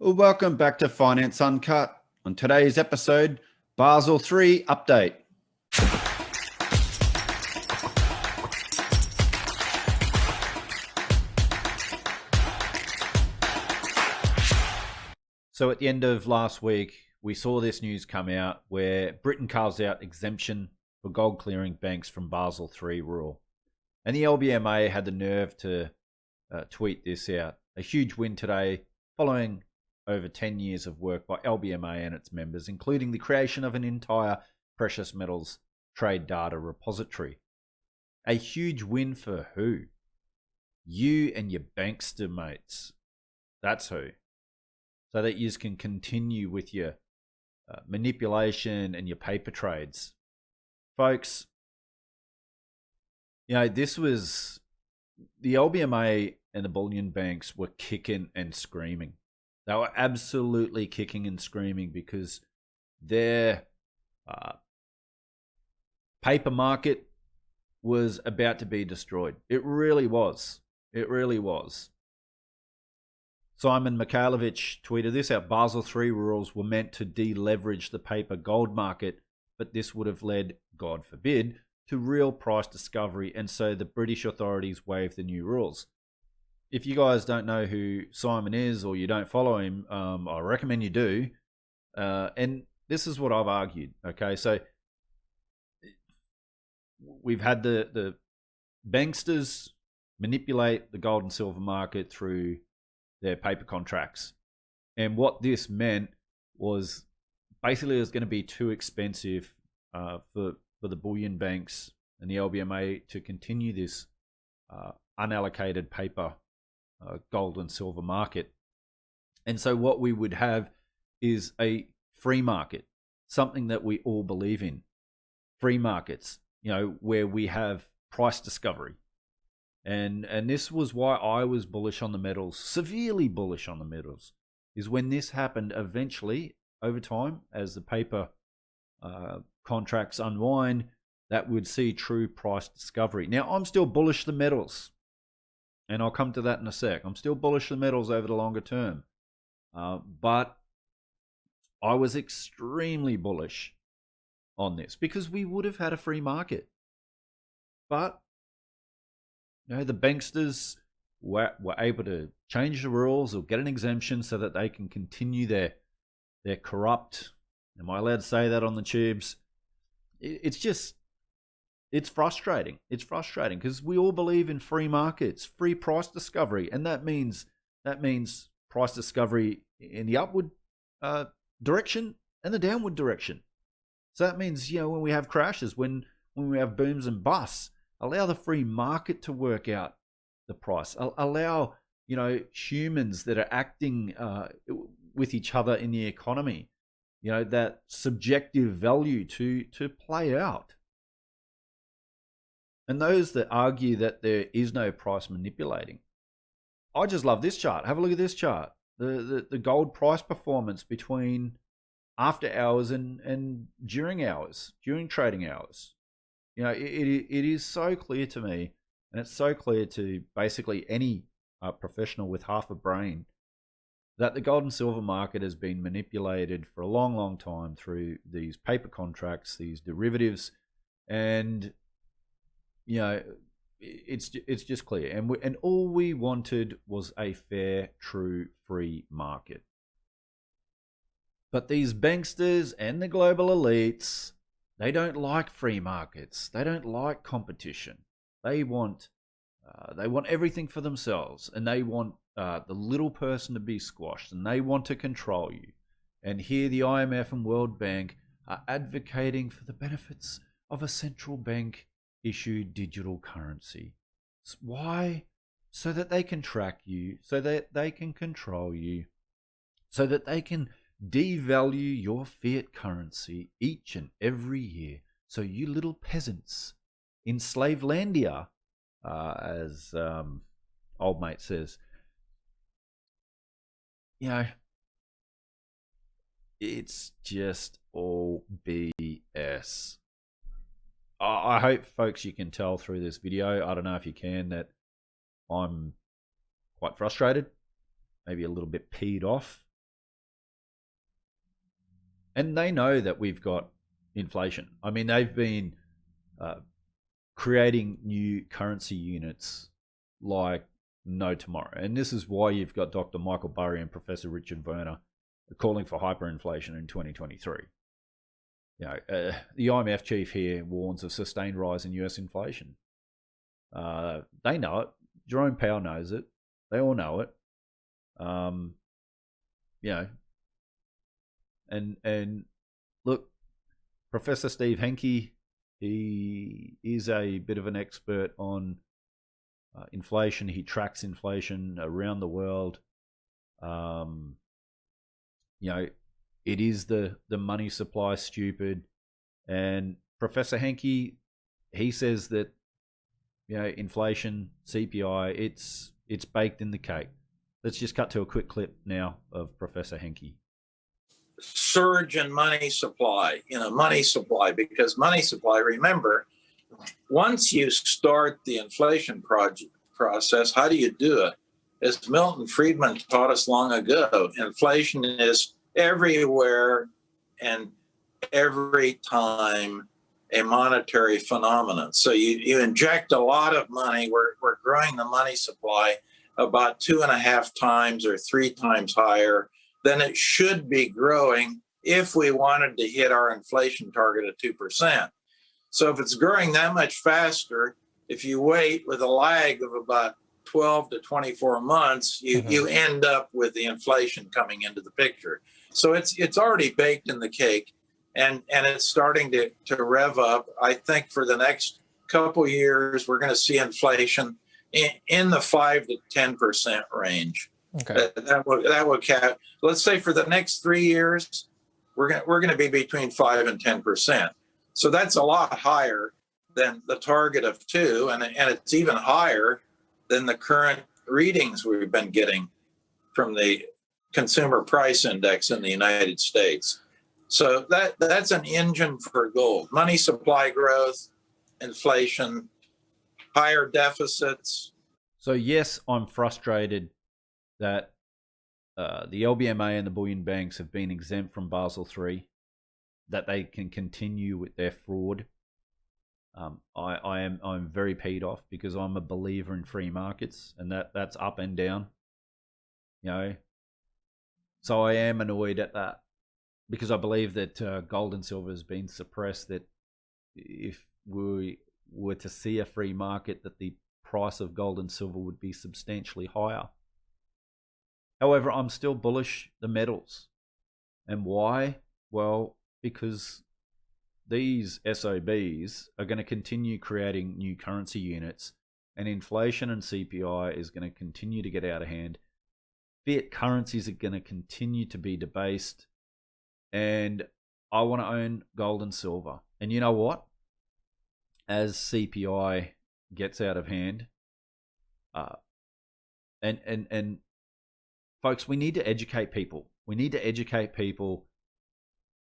Well, welcome back to Finance Uncut. On today's episode, Basel III update. So at the end of last week, we saw this news come out where Britain carves out exemption for gold clearing banks from Basel III rule. And the LBMA had the nerve to tweet this out. A huge win today following over 10 years of work by LBMA and its members, including the creation of an entire precious metals trade data repository. A huge win for who? You and your bankster mates. That's who. So that you can continue with your manipulation and your paper trades. Folks, this was the LBMA and the bullion banks were kicking and screaming. They were absolutely kicking and screaming because their paper market was about to be destroyed. It really was. It really was. Simon Mikhailovich tweeted this out. Basel III rules were meant to deleverage the paper gold market, but this would have led, God forbid, to real price discovery, and so the British authorities waived the new rules. If you guys don't know who Simon is or you don't follow him, I recommend you do. And this is what I've argued. Okay, so we've had the banksters manipulate the gold and silver market through their paper contracts. And what this meant was basically it was going to be too expensive for the bullion banks and the LBMA to continue this unallocated paper gold and silver market. And so what we would have is a free market, something that we all believe in. Free markets, where we have price discovery. And this was why I was bullish on the metals, severely bullish on the metals, is when this happened eventually over time as the paper contracts unwind, that would see true price discovery. Now, I'm still bullish the metals, and I'll come to that in a sec. I'm still bullish the metals over the longer term. But I was extremely bullish on this because we would have had a free market. But the banksters were able to change the rules or get an exemption so that they can continue their corrupt, am I allowed to say that on the tubes? It's frustrating. It's frustrating because we all believe in free markets, free price discovery, and that means price discovery in the upward direction and the downward direction. So that means when we have crashes, when we have booms and busts, allow the free market to work out the price. Allow humans that are acting with each other in the economy, that subjective value to play out. And those that argue that there is no price manipulating, I just love this chart. Have a look at this chart. The gold price performance between after hours and during hours, during trading hours. It is so clear to me, and it's so clear to basically any professional with half a brain, that the gold and silver market has been manipulated for a long, long time through these paper contracts, these derivatives, and it's just clear. And all we wanted was a fair, true, free market. But these banksters and the global elites, they don't like free markets. They don't like competition. They want everything for themselves, and they want the little person to be squashed, and they want to control you. And here the IMF and World Bank are advocating for the benefits of a central bank issued digital currency. Why? So that they can track you, so that they can control you, so that they can devalue your fiat currency each and every year. So you little peasants in Slavelandia, as old mate says, it's just all BS. I hope, folks, you can tell through this video, I don't know if you can, that I'm quite frustrated, maybe a little bit peed off And they know that we've got inflation. I mean, they've been uh, creating new currency units like no tomorrow. And this is why you've got Dr. Michael Burry and Professor Richard Werner calling for hyperinflation in 2023. The IMF chief here warns of sustained rise in US inflation. They know it. Jerome Powell knows it. They all know it. And look, Professor Steve Henke, he is a bit of an expert on inflation. He tracks inflation around the world. It is the money supply stupid. And Professor Henke, he says that inflation, CPI, it's baked in the cake. Let's just cut to a quick clip now of Professor Henke. Surge in money supply, because money supply, remember, once you start the inflation process, how do you do it? As Milton Friedman taught us long ago, inflation is everywhere and every time a monetary phenomenon. So you inject a lot of money. We're growing the money supply about 2.5 times or 3 times higher than it should be growing if we wanted to hit our inflation target of 2%. So if it's growing that much faster, if you wait with a lag of about 12 to 24 months, you end up with the inflation coming into the picture. So it's already baked in the cake, and it's starting to rev up. I think for the next couple years, we're going to see inflation in the 5 to 10% range. Okay. That will cap. Let's say for the next 3 years, we're going to be between 5 and 10%. So that's a lot higher than the target of 2, and it's even higher than the current readings we've been getting from the consumer price index in the United States. So that's an engine for gold. Money supply growth, inflation, higher deficits. So yes, I'm frustrated that the LBMA and the bullion banks have been exempt from Basel III, that they can continue with their fraud. I'm very peed off because I'm a believer in free markets, and that's up and down. So I am annoyed at that because I believe that gold and silver has been suppressed. That if we were to see a free market, that the price of gold and silver would be substantially higher. However, I'm still bullish the metals. And why? Well, because these SOBs are going to continue creating new currency units, and inflation and CPI is going to continue to get out of hand. Fiat currencies are going to continue to be debased, and I want to own gold and silver. And you know what? As CPI gets out of hand, and folks, we need to educate people. We need to educate people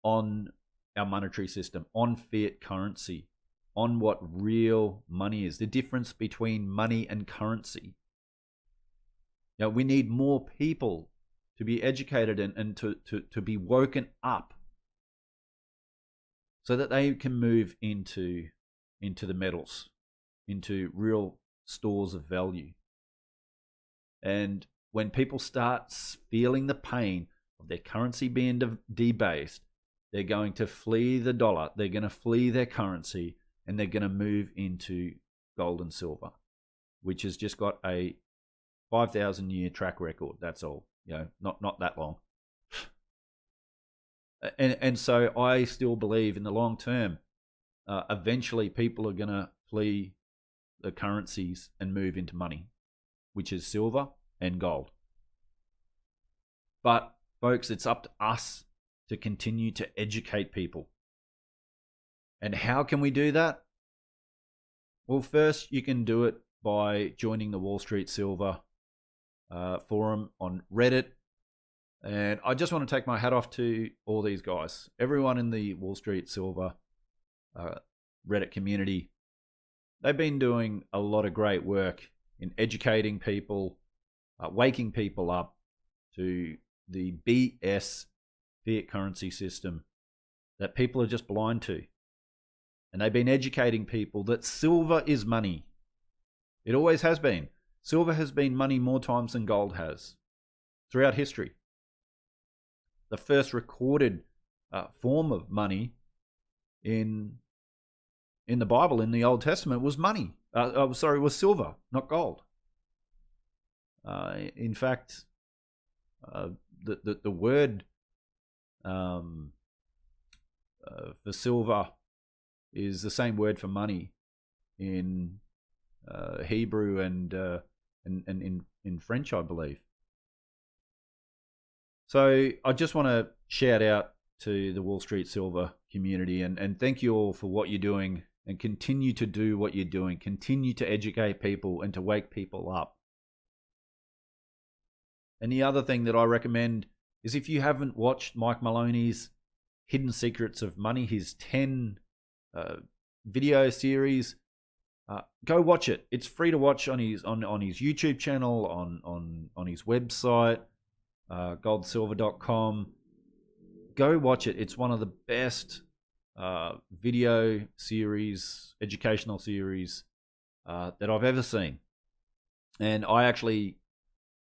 on our monetary system, on fiat currency, on what real money is, the difference between money and currency. We need more people to be educated and to be woken up so that they can move into the metals, into real stores of value. And when people start feeling the pain of their currency being debased, they're going to flee the dollar, they're going to flee their currency, and they're going to move into gold and silver, which has just got a 5,000-year track record. That's all, not that long. And so I still believe in the long term, eventually people are going to flee the currencies and move into money, which is silver and gold. But folks, it's up to us to continue to educate people. And how can we do that? Well, first you can do it by joining the Wall Street Silver forum on Reddit. And I just want to take my hat off to all these guys, everyone in the Wall Street Silver Reddit community. They've been doing a lot of great work in educating people, waking people up to the BS fiat currency system that people are just blind to. And they've been educating people that silver is money. It always has been. Silver has been money more times than gold has throughout history. The first recorded form of money in the Bible, in the Old Testament, was money. Was silver, not gold. In fact, the word for silver is the same word for money in Hebrew and in French, I believe. So I just want to shout out to the Wall Street Silver community and thank you all for what you're doing, and continue to do what you're doing. Continue to educate people and to wake people up. And the other thing that I recommend is, if you haven't watched Mike Maloney's Hidden Secrets of Money, his 10 video series, go watch it. It's free to watch on his YouTube channel, on his website, goldsilver.com. Go watch it. It's one of the best video series, educational series that I've ever seen. And I actually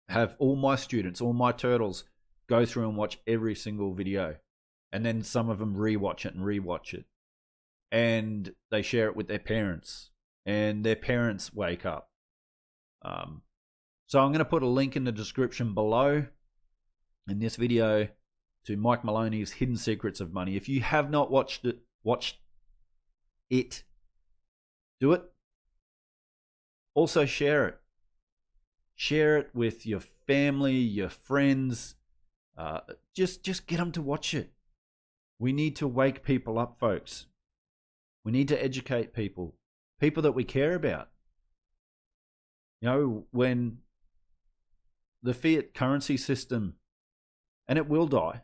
have all my students, all my turtles, go through and watch every single video. And then some of them rewatch it. And they share it with their parents. And their parents wake up. So I'm going to put a link in the description below in this video to Mike Maloney's Hidden Secrets of Money. If you have not watched it, do it. Also share it. Share it with your family, your friends. Just get them to watch it. We need to wake people up, folks. We need to educate people that we care about. You know, when the fiat currency system, and it will die,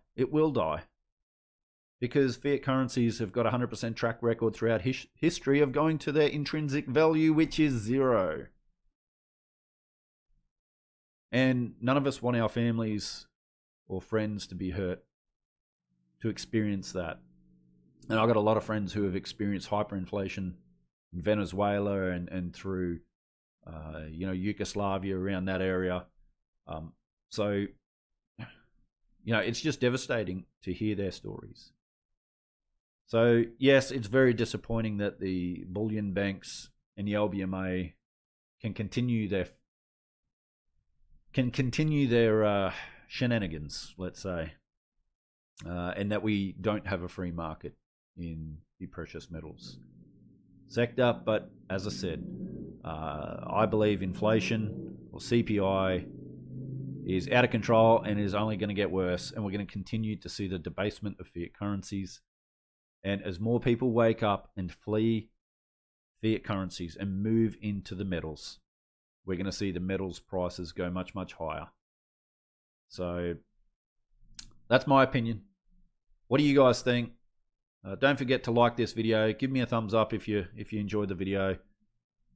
because fiat currencies have got a 100% track record throughout history of going to their intrinsic value, which is zero. And none of us want our families or friends to be hurt, to experience that. And I've got a lot of friends who have experienced hyperinflation in Venezuela and through, Yugoslavia, around that area. So, it's just devastating to hear their stories. So, yes, it's very disappointing that the bullion banks and the LBMA can continue their shenanigans, let's say, and that we don't have a free market in the precious metals sector. But as I said, I believe inflation, or CPI, is out of control and is only going to get worse, and we're going to continue to see the debasement of fiat currencies. And as more people wake up and flee fiat currencies and move into the metals, we're going to see the metals prices go much, much higher. So that's my opinion. What do you guys think? Don't forget to like this video. Give me a thumbs up if you enjoyed the video.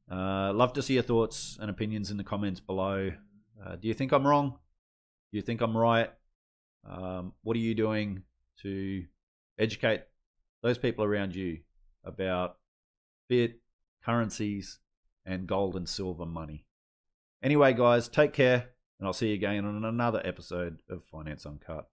Love to see your thoughts and opinions in the comments below. Do you think I'm wrong? Do you think I'm right? What are you doing to educate those people around you about fiat currencies and gold and silver money? Anyway, guys, take care, and I'll see you again on another episode of Finance Uncut.